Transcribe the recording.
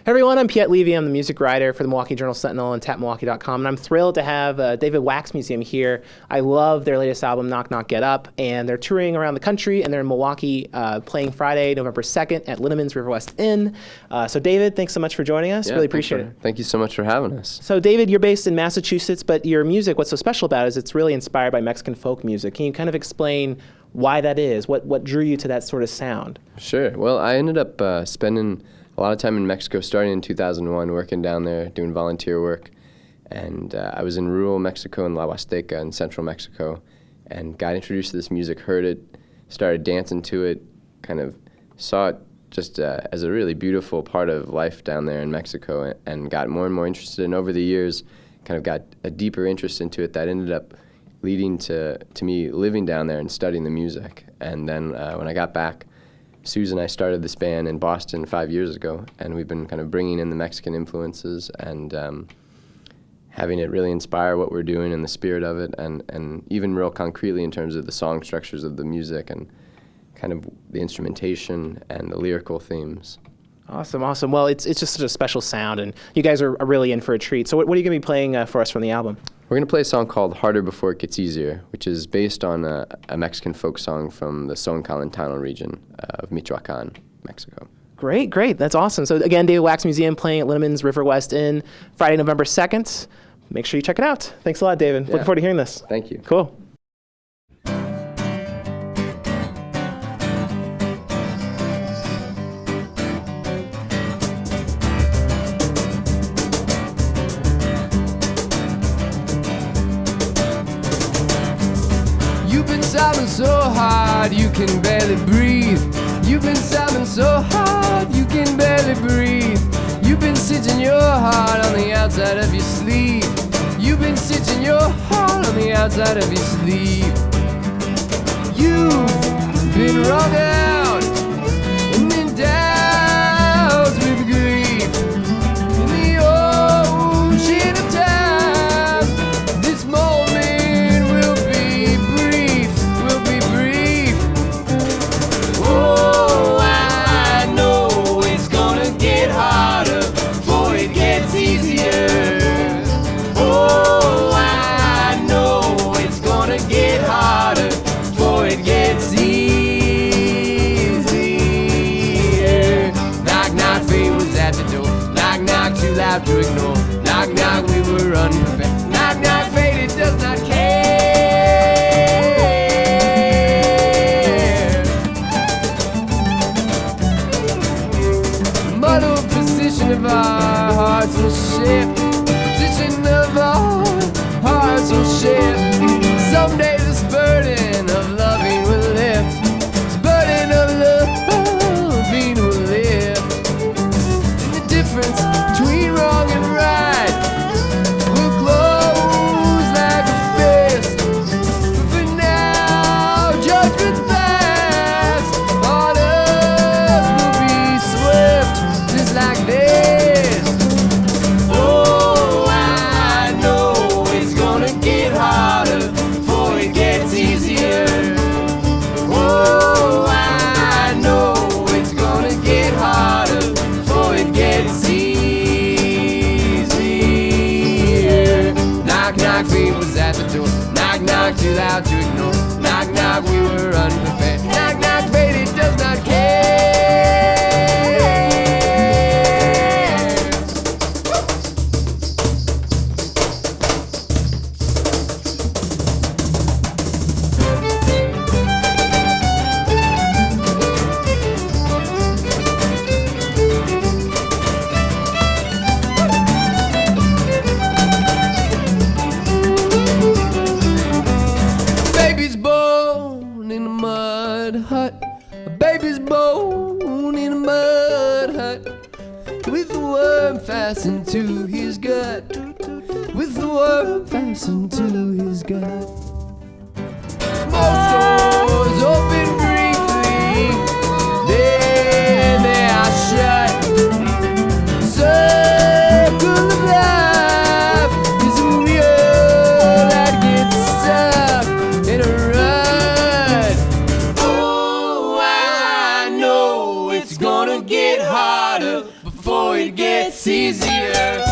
Hey everyone, I'm Piet Levy. I'm the music writer for the Milwaukee Journal-Sentinel and TapMilwaukee.com, and I'm thrilled to have David Wax Museum here. I love their latest album, Knock Knock Get Up, and they're touring around the country, and they're in Milwaukee playing Friday, November 2nd at Linneman's Riverwest Inn. So David, thanks so much for joining us. Really appreciate it. Thank you so much for having us. So David, you're based in Massachusetts, but your music, what's so special about it is it's really inspired by Mexican folk music. Can you kind of explain why that is? What drew you to that sort of sound? Sure. Well, I ended up spending a lot of time in Mexico, starting in 2001, working down there, doing volunteer work. And I was in rural Mexico in La Huasteca in central Mexico, and got introduced to this music, heard it, started dancing to it, kind of saw it just as a really beautiful part of life down there in Mexico, and got more and more interested. And over the years, kind of got a deeper interest into it that ended up leading to me living down there and studying the music. And then when I got back, Susan and I started this band in Boston 5 years ago, and we've been kind of bringing in the Mexican influences and having it really inspire what we're doing and the spirit of it, and even real concretely in terms of the song structures of the music and kind of the instrumentation and the lyrical themes. Awesome, awesome. Well, it's just such a special sound, and you guys are really in for a treat. So what are you going to be playing for us from the album? We're going to play a song called Harder Before It Gets Easier, which is based on a Mexican folk song from the Soncalentano region of Michoacan, Mexico. Great, great. That's awesome. So again, David Wax Museum playing at Linneman's Riverwest Inn Friday, November 2nd. Make sure you check it out. Thanks a lot, David. Looking forward to hearing this. Thank you. Cool. You've been sobbing so hard you can barely breathe. You've been sobbing so hard you can barely breathe. You've been stitching your heart on the outside of your sleeve. You've been stitching your heart on the outside of your sleeve. You've been wrung out and been doused with grief. In the ocean of time, this moment will be brief, will be brief. Oh, I know it's gonna get harder before it gets easier. Oh, I know it's gonna get harder before it gets easier. Knock, knock, fate was at the door. Knock, knock, too loud to ignore. Knock, knock, we were unprepared. Knock, knock, fate, it does not care. Muddled position of our hearts will shift. Position of our hearts will shift. Someday this burden of loving will lift. This burden of loving will lift. And the difference between wrong and right will close like a fist. But for now, judgment fast. On us will be swift, just like this. Oh, I know it's gonna get harder before it gets easier. Oh, I know it's gonna get harder before it gets easier. Knock, knock, fate was at the door. Knock, knock, too loud to ignore. Knock, knock, we were unprepared. Knock, knock, fate, it does not care. Baby's born in a mud hut. A baby's born in a mud hut. With the worm fastened to his gut. With the worm fastened to his gut. Most doors open briefly, then they are shut. Circle of life is a wheel that gets stuck in a rut. Oh, I know it's gonna get harder before it it gets easier.